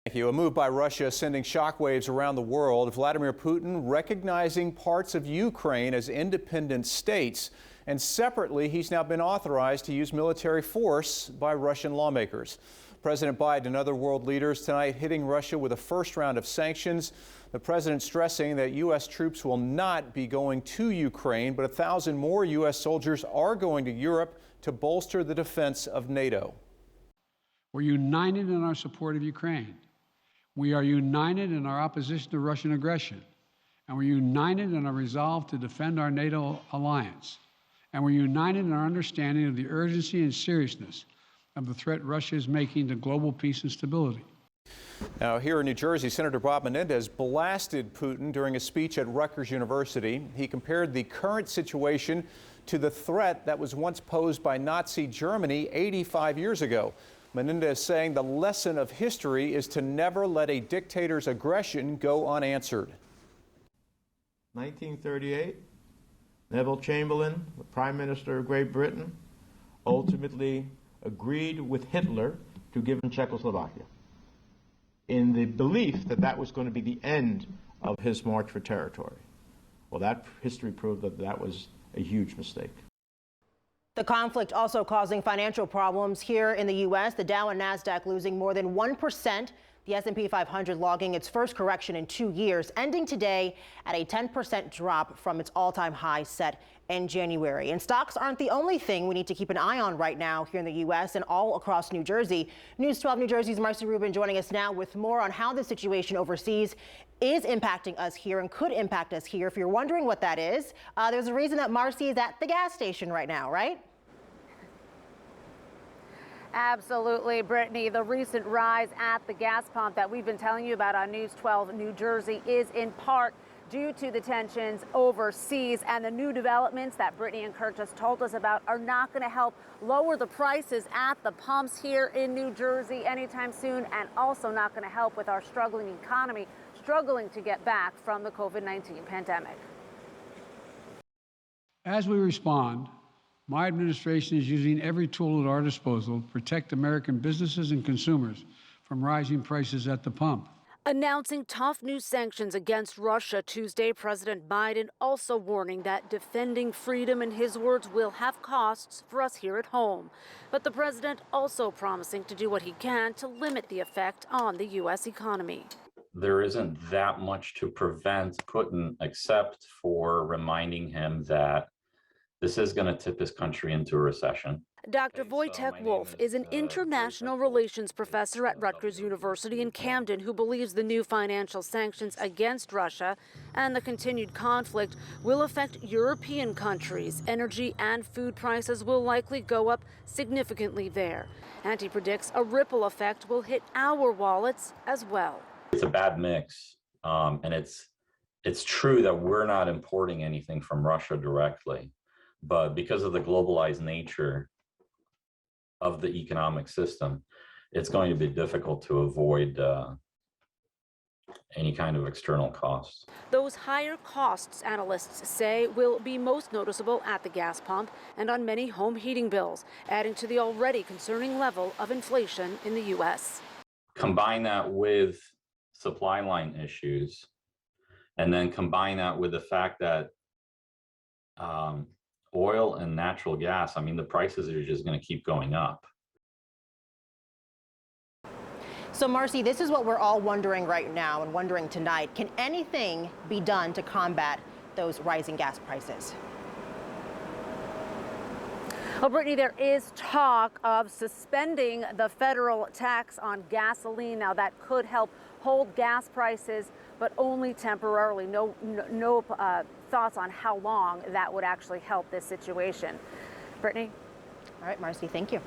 Thank you. A move by Russia sending shockwaves around the world. Vladimir Putin recognizing parts of Ukraine as independent states. And separately, he's now been authorized to use military force by Russian lawmakers. President Biden and other world leaders tonight hitting Russia with a first round of sanctions. The president stressing that U.S. troops will not be going to Ukraine, but 1,000 more U.S. soldiers are going to Europe to bolster the defense of NATO. We're united in our support of Ukraine. We are united in our opposition to Russian aggression, and we're united in our resolve to defend our NATO alliance, and we're united in our understanding of the urgency and seriousness of the threat Russia is making to global peace and stability. Now, here in New Jersey, Senator Bob Menendez blasted Putin during a speech at Rutgers University. He compared the current situation to the threat that was once posed by Nazi Germany 85 years ago. Menendez saying the lesson of history is to never let a dictator's aggression go unanswered. 1938, Neville Chamberlain, the Prime Minister of Great Britain, ultimately agreed with Hitler to give him Czechoslovakia in the belief that that was going to be the end of his march for territory. Well, that history proved that that was a huge mistake. The conflict also causing financial problems here in the U.S. The Dow and Nasdaq losing more than 1%. The S&P 500 logging its first correction in 2 years, ending today at a 10% drop from its all-time high set in January. And stocks aren't the only thing we need to keep an eye on right now here in the U.S. and all across New Jersey. News 12 New Jersey's Marcy Rubin joining us now with more on how the situation overseas is impacting us here and could impact us here. If you're wondering what that is, there's a reason that Marcy is at the gas station right now, right? Absolutely, Brittany. The recent rise at the gas pump that we've been telling you about on News 12 New Jersey is in part due to the tensions overseas, and the new developments that Brittany and Kurt just told us about are not going to help lower the prices at the pumps here in New Jersey anytime soon, and also not going to help with our struggling economy, struggling to get back from the COVID-19 pandemic. As we respond, my administration is using every tool at our disposal to protect American businesses and consumers from rising prices at the pump. Announcing tough new sanctions against Russia Tuesday, President Biden also warning that defending freedom, in his words, will have costs for us here at home. But the president also promising to do what he can to limit the effect on the U.S. economy. There isn't that much to prevent Putin except for reminding him that this is going to tip his country into a recession. Dr. Wojtek Wolf is an international relations professor at Rutgers University in Camden who believes the new financial sanctions against Russia and the continued conflict will affect European countries. Energy and food prices will likely go up significantly there. And he predicts a ripple effect will hit our wallets as well. It's a bad mix, and it's true that we're not importing anything from Russia directly. But because of the globalized nature of the economic system, it's going to be difficult to avoid any kind of external costs. Those higher costs, analysts say, will be most noticeable at the gas pump and on many home heating bills, adding to the already concerning level of inflation in the U.S. Combine that with supply line issues, and then combine that with the fact that oil and natural gas, I mean, the prices are just going to keep going up. So, Marcy, this is what we're all wondering right now and wondering tonight. Can anything be done to combat those rising gas prices? Well, Brittany, there is talk of suspending the federal tax on gasoline. Now, that could help hold gas prices, but only temporarily. No thoughts on how long that would actually help this situation. Brittany? All right, Marcy, thank you.